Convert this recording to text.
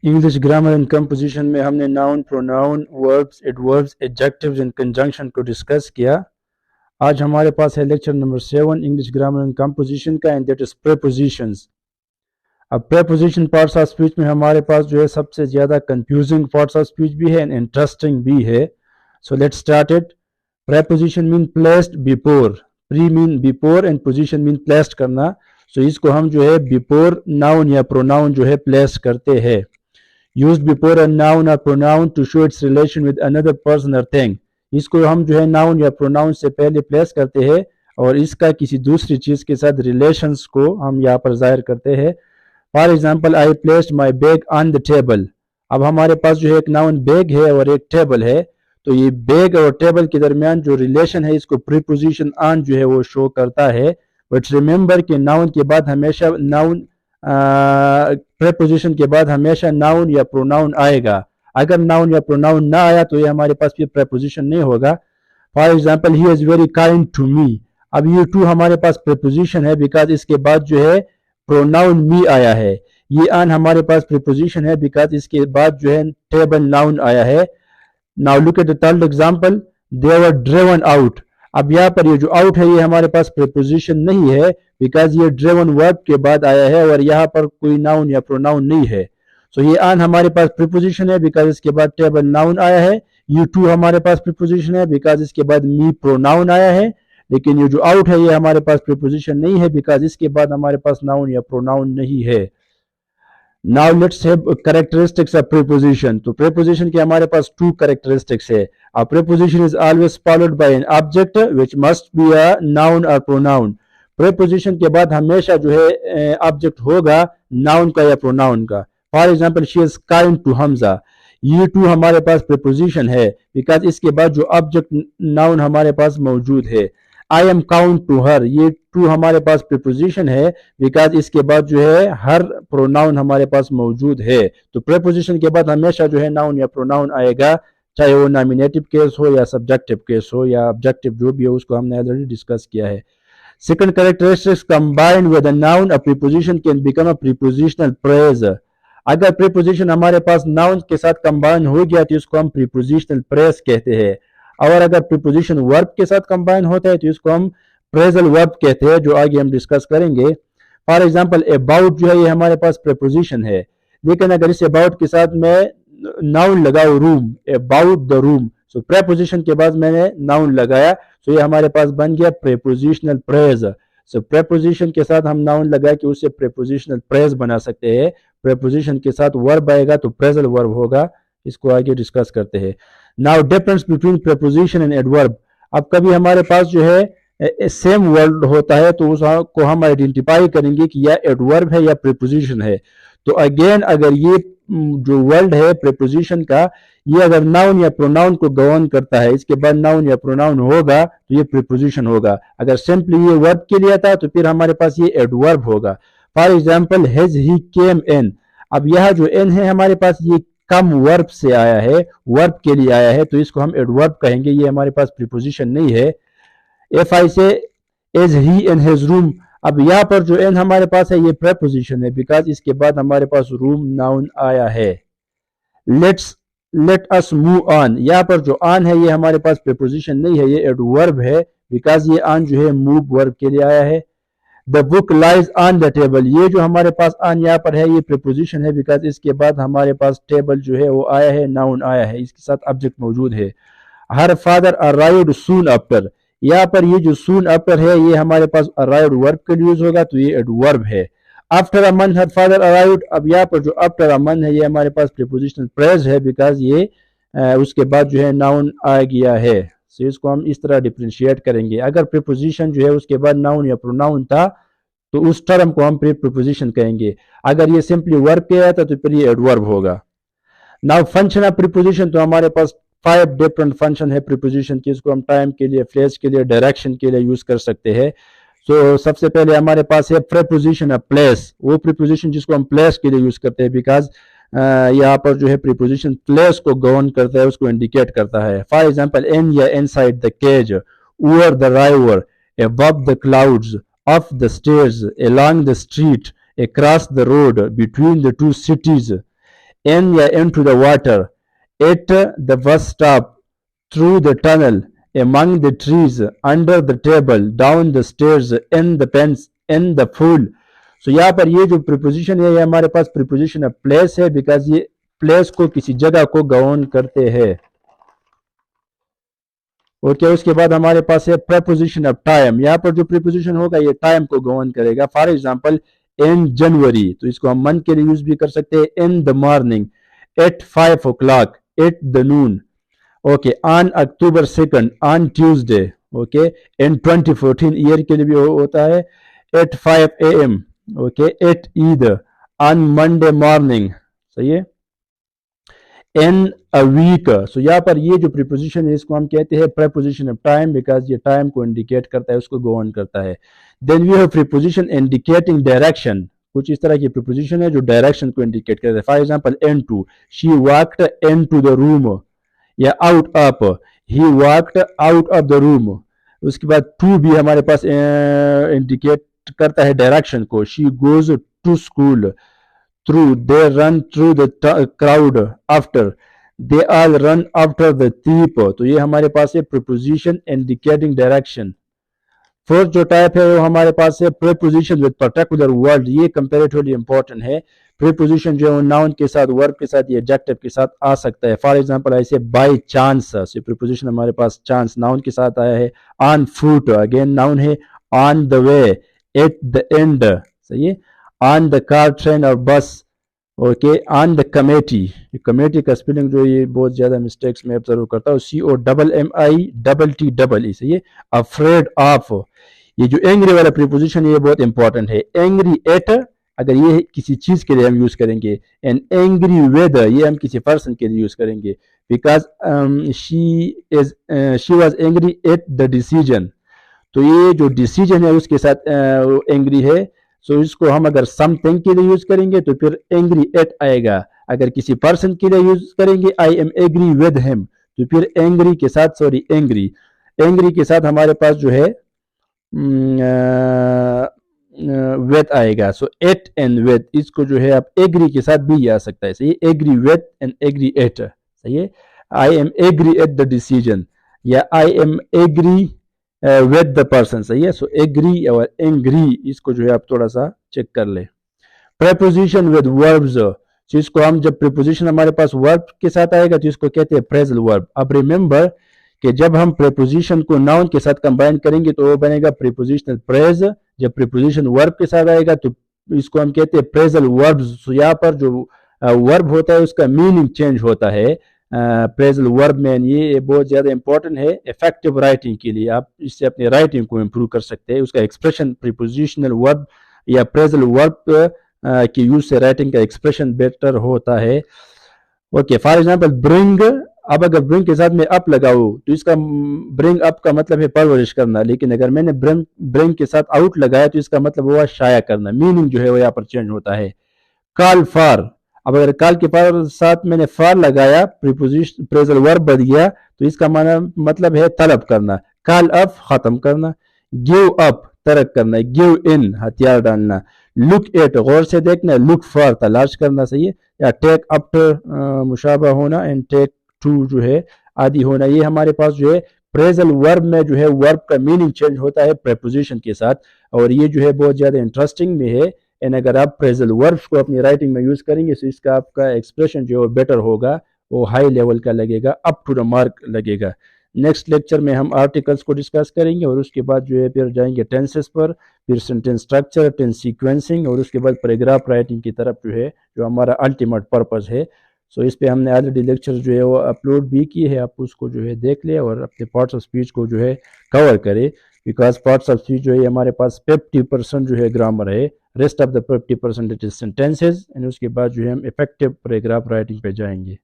English grammar and composition में हमने noun, pronoun, verbs, adverbs, adjectives and conjunction को discuss किया। आज हमारे पास है lecture number 7 English grammar and composition का, एंड दैट इज प्रीपोजिशंस। अब प्रीपोजिशन पार्ट्स ऑफ स्पीच में हमारे पास जो है सबसे ज़्यादा कंफ्यूजिंग पार्ट्स ऑफ स्पीच भी है एंड इंटरेस्टिंग भी है। So let's start it. Preposition mean placed before, pre mean before and position mean placed करना। सो इसको हम जो है बिफोर नाउन या प्रोनाउन जो है प्लेस करते हैं। used before a noun or pronoun to show its relation with another person or thing। इसको हम जो है नाउन या प्रोनाउन से पहले प्लेस करते हैं और इसका किसी दूसरी चीज के साथ रिलेशंस को हम यहाँ पर जाहिर करते हैं। For example, I placed my bag on the table. अब हमारे पास जो है एक नाउन बैग है और एक टेबल है, तो ये बैग और टेबल के दरमियान जो रिलेशन है इसको प्रीपोजिशन ऑन जो है वो शो करता है। बट रिमेंबर कि नाउन के बाद हमेशा प्रीपोजिशन के बाद हमेशा नाउन या प्रोनाउन आएगा। अगर नाउन या प्रोनाउन ना आया तो ये हमारे पास फिर प्रीपोजिशन नहीं होगा। For example, he is very kind to me. अब ये टू हमारे पास प्रीपोजिशन है बिकॉज इसके बाद जो है प्रोनाउन मी आया है। ये ऑन हमारे पास प्रीपोजिशन है बिकॉज इसके बाद जो है टेबल नाउन आया है। Now look at the third example, they were driven out. अब यहाँ पर ये जो आउट है ये हमारे पास प्रीपोजिशन नहीं है बिकॉज ये ड्रिवन वर्ब के बाद आया है और यहाँ पर कोई नाउन या प्रोनाउन नहीं है। सो ये ऑन हमारे पास प्रीपोजिशन है बिकॉज इसके बाद टेबल नाउन आया है। ये टू हमारे पास प्रीपोजिशन है बिकॉज इसके बाद मी प्रोनाउन आया है। लेकिन ये जो आउट है ये हमारे पास प्रीपोजिशन नहीं है बिकॉज इसके बाद हमारे पास नाउन या प्रोनाउन नहीं है। Now let's have characteristics of preposition. तो प्रीपोजिशन के हमारे पास टू कैरेक्टरिस्टिक्स है। A preposition is always followed by an object which must be a noun or pronoun। preposition के बाद हमेशा जो है ऑब्जेक्ट होगा नाउन का या प्रोनाउन का। For example, she is kind to Hamza. ये टू हमारे पास प्रीपोजिशन है बिकॉज इसके बाद जो ऑब्जेक्ट नाउन हमारे पास मौजूद है। I am count to her, ये टू हमारे पास प्रीपोजिशन है बिकॉज इसके बाद जो है हर प्रोनाउन हमारे पास मौजूद है। तो प्रीपोजिशन के बाद हमेशा जो है नाउन या प्रोनाउन आएगा, चाहे वो नॉमिनेटिव केस हो या सब्जेक्टिव केस हो या ऑब्जेक्टिव, जो भी हो उसको हमने ऑलरेडी डिस्कस किया है। Second characteristics, combined with a noun a preposition can become a prepositional phrase. अगर प्रीपोजिशन हमारे पास नाउन के साथ कंबाइन हो गया तो इसको हम प्रीपोजिशनल फ्रेज कहते हैं। और अगर प्रीपोजिशन वर्ब के साथ कंबाइन होता है तो इसको हम फ्रेजल वर्ब कहते हैं, जो आगे हम डिस्कस करेंगे। फॉर एग्जाम्पल, अबाउट जो है ये हमारे पास प्रीपोजिशन है, लेकिन अगर इस अबाउट के साथ मैं नाउन लगाओ room, about the room, so preposition के बाद मैंने नाउन लगाया, सो ये हमारे पास बन गया प्रीपोजिशनल फ्रेज। सो प्रीपोजिशन के साथ हम नाउन लगा के उससे प्रीपोजिशनल फ्रेज बना सकते हैं। प्रीपोजिशन के साथ वर्ब आएगा तो फ्रेजल वर्ब होगा। इसको आगे डिस्कस करते हैं। Now difference between preposition and adverb. अब कभी हमारे पास जो है सेम वर्ड होता है तो उसको हम आइडेंटिफाई करेंगे कि यह एडवर्ब है या प्रीपोजिशन है। तो अगेन अगर ये जो वर्ड है प्रीपोजिशन का, ये अगर नाउन या प्रोनाउन को गवर्न करता है, इसके बाद नाउन या प्रोनाउन होगा तो ये प्रीपोजिशन होगा। अगर सिंपली ये वर्ब के लिए था तो फिर हमारे पास ये एडवर्ब होगा। फॉर एग्जाम्पल, हैज ही केम इन। अब यह जो इन है हमारे पास ये कम वर्ब से आया है, वर्ब के लिए आया है, तो इसको हम एडवर्ब कहेंगे, ये हमारे पास प्रीपोजिशन नहीं है। इफ आई से is he in his room, अब यहाँ पर जो एन हमारे पास है ये प्रीपोजिशन है बिकॉज इसके बाद हमारे पास रूम नाउन आया है। लेट अस मूव ऑन, यहाँ पर जो ऑन है ये हमारे पास प्रीपोजिशन नहीं है, ये एडवर्ब है बिकॉज ये ऑन जो है मूव वर्ब के लिए आया है। The book lies on the table, ये जो हमारे पास ऑन यहाँ पर है ये प्रीपोजिशन है बिकॉज इसके बाद हमारे पास टेबल जो है वो आया है, नाउन आया है, इसके साथ ऑब्जेक्ट मौजूद है। Her father arrived soon after, यहाँ पर ये जो सून आफ्टर है ये हमारे पास अराइव्ड वर्ब के लिए यूज होगा तो ये एडवर्ब है। After a month her father arrived, अब यहाँ पर जो आफ्टर अ मंथ है ये हमारे पास प्रीपोजिशनल फ्रेज है बिकॉज ये उसके बाद जो है नाउन आ गया है। सो इसको हम इस तरह डिफरेंशिएट करेंगे। अगर प्रीपोजिशन जो है उसके बाद नाउन या प्रोनाउन था तो उस टर्म को हम प्रीपोजिशन कहेंगे। अगर ये सिंपली वर्ब के आया था तो फिर ये एडवर्ब होगा। नाउ फंक्शन ऑफ प्रीपोजिशन, तो हमारे पास 5 डिफरेंट फंक्शन है प्रीपोजिशन के। इसको हम टाइम के लिए, प्लेस के लिए, डायरेक्शन के लिए यूज कर सकते हैं। सो सबसे पहले हमारे पास है प्रीपोजिशन ऑफ प्लेस, वो प्रीपोजिशन जिसको हम प्लेस के लिए यूज करते हैं बिकॉज यहाँ पर जो है प्रीपोजिशन प्लेस को गवर्न करता है, उसको इंडिकेट करता है। For example, in or inside the cage, over the river, above the clouds, up the stairs, along the street, across the road, between the two cities, इन या into the water, at the bus stop, through the tunnel, among the trees, under the table, down the stairs, in the pens, in the pool. So यहाँ पर ये जो preposition है ये हमारे पास preposition of place है, because ये place को किसी जगह को गवर्न करते हैं। ओके, उसके बाद हमारे पास है प्रीपोजिशन ऑफ टाइम। यहाँ पर जो प्रीपोजिशन होगा ये टाइम को गवर्न करेगा। फॉर एग्जांपल इन जनवरी, तो इसको हम मंथ के लिए यूज भी कर सकते हैं। In the morning, at 5 o'clock, at the noon. Okay, on October 2nd, on Tuesday. Okay, in 2014 year के लिए भी होता है at 5 AM। Okay, at Eid, on Monday morning. सही है। इन अ वीक, सो यहाँ पर ये जो प्रीपोजिशन है इसको हम कहते हैं प्रीपोजिशन ऑफ टाइम, बिकॉज ये टाइम को इंडिकेट करता है, उसको गवर्न करता है। Then we have preposition indicating direction. कुछ इस तरह की प्रीपोजिशन है जो डायरेक्शन को इंडिकेट करता है। For example into, she walked into the room, या out of, he walked out of the room. उसके बाद टू भी हमारे पास इंडिकेट करता है डायरेक्शन को। She goes to school, through, they run through the crowd, after, they all run after the thief। तो ये हमारे पास है प्रीपोजिशन इंडिकेटिंग डायरेक्शन। फोर्थ जो टाइप है वो हमारे पास है प्रीपोजिशन विद पर्टिकुलर वर्ड। ये कंपैरेटिवली इंपॉर्टेंट है। प्रीपोजिशन जो है नाउन के साथ, वर्ब के साथ, या एडजेक्टिव के साथ आ सकता है। फॉर एग्जांपल ऐसे बाय चांस, से प्रीपोजिशन हमारे पास चांस नाउन के साथ आया है। ऑन फुट, अगेन नाउन है। On the way, at the end. सही है। ऑन द कार, ट्रेन और बस। Okay, on the committee, committee का स्पेलिंग जो ये बहुत ज्यादा मिस्टेक्स में ऑब्जर्व करता हूँ, COMMITTEE। सही है। अफ्रेड ऑफ, ये जो एंग्री वाला प्रीपोजिशन है ये बहुत इंपॉर्टेंट है। एंग्री एट, अगर ये किसी चीज के लिए हम यूज करेंगे। एंड एंग्री विद, ये हम किसी पर्सन के लिए यूज करेंगे, because she was angry at the decision. तो ये जो डिसीजन है उसके साथ एंग्री है। सो इसको हम अगर समथिंग के लिए यूज करेंगे तो फिर एंग्री एट आएगा। अगर किसी पर्सन के लिए यूज करेंगे, I am agree with him, तो फिर एंग्री के साथ, सॉरी एंग्री के साथ हमारे पास जो है विद आएगा। सो एट एंड विद, इसको जो है आप एग्री के साथ भी आ सकता है। सही, agree with and agree at. सही है। I am agree at the decision, या I am agree with the person. सही है। सो एग्री और एंग्री, इसको जो है आप थोड़ा सा चेक कर ले। प्रीपोजिशन विद वर्ब्स, इसको हम जब प्रीपोजिशन हमारे पास वर्ब के साथ आएगा तो इसको कहते हैं फ्रेजल वर्ब। अब रिमेंबर कि जब हम प्रीपोजिशन को नाउन के साथ कंबाइन करेंगे तो वो बनेगा प्रीपोजिशनल फ्रेज। जब प्रीपोजिशन वर्ब के साथ आएगा तो इसको हम कहते हैं फ्रेजल वर्ब्स। तो यहाँ पर जो वर्ब होता है उसका मीनिंग चेंज होता है फ्रेजल वर्ब में। ये बहुत ज्यादा इंपॉर्टेंट है इफेक्टिव राइटिंग के लिए। आप इससे अपनी राइटिंग को इम्प्रूव कर सकते हैं। उसका एक्सप्रेशन प्रीपोजिशनल वर्ब या फ्रेजल वर्ब के यूज से राइटिंग का एक्सप्रेशन बेटर होता है। ओके, फॉर एग्जांपल ब्रिंग, अब अगर ब्रिंग के साथ में अप लगाऊं तो इसका ब्रिंग अप का मतलब है परवरिश करना, लेकिन अगर मैंने ब्रिंग के साथ आउट लगाया तो इसका मतलब हुआ शाया करना। मीनिंग जो है वो यहाँ पर चेंज होता है। कॉल फॉर, अब अगर कॉल के साथ मैंने फॉर लगाया, प्रीपोजिशन फ्रेजल वर्ब बन गया तो इसका मतलब है तलब करना। कॉल अप, खत्म करना। गिव अप, तरक करना। गिव इन, हथियार डालना। लुक एट, गौर से देखना। लुक फॉर, तलाश करना। सही है। या टेक अप, मुशाबा होना। एंड टेक टू जो है आदि होना। ये हमारे पास जो है फ्रेजल वर्ब में जो है वर्ब का मीनिंग चेंज होता है प्रीपोजिशन के साथ, और ये जो है बहुत ज्यादा इंटरेस्टिंग में है। एंड अगर आप फ्रेजल वर्ब्स को अपनी राइटिंग में यूज करेंगे तो इसका आपका एक्सप्रेशन जो है बेटर होगा, वो हाई लेवल का लगेगा, अप टू द मार्क लगेगा। नेक्स्ट लेक्चर में हम आर्टिकल्स को डिस्कस करेंगे और उसके बाद जो है फिर जाएंगे टेंसेस पर, फिर सेंटेंस स्ट्रक्चर, टेंस सीक्वेंसिंग, और उसके बाद पैराग्राफ राइटिंग की तरफ जो है जो हमारा अल्टीमेट पर्पस है। सो इस पे हमने ऑलरेडी लेक्चर जो है वो अपलोड भी किए हैं। आप उसको जो है देख ले और अपने पार्ट्स ऑफ स्पीच को जो है कवर करें, बिकॉज पार्ट्स ऑफ स्पीच जो है हमारे पास 50% जो है ग्रामर है, rest of the 50% it is sentences. And उसके बाद जो है हम इफेक्टिव पैराग्राफ राइटिंग पे जाएंगे।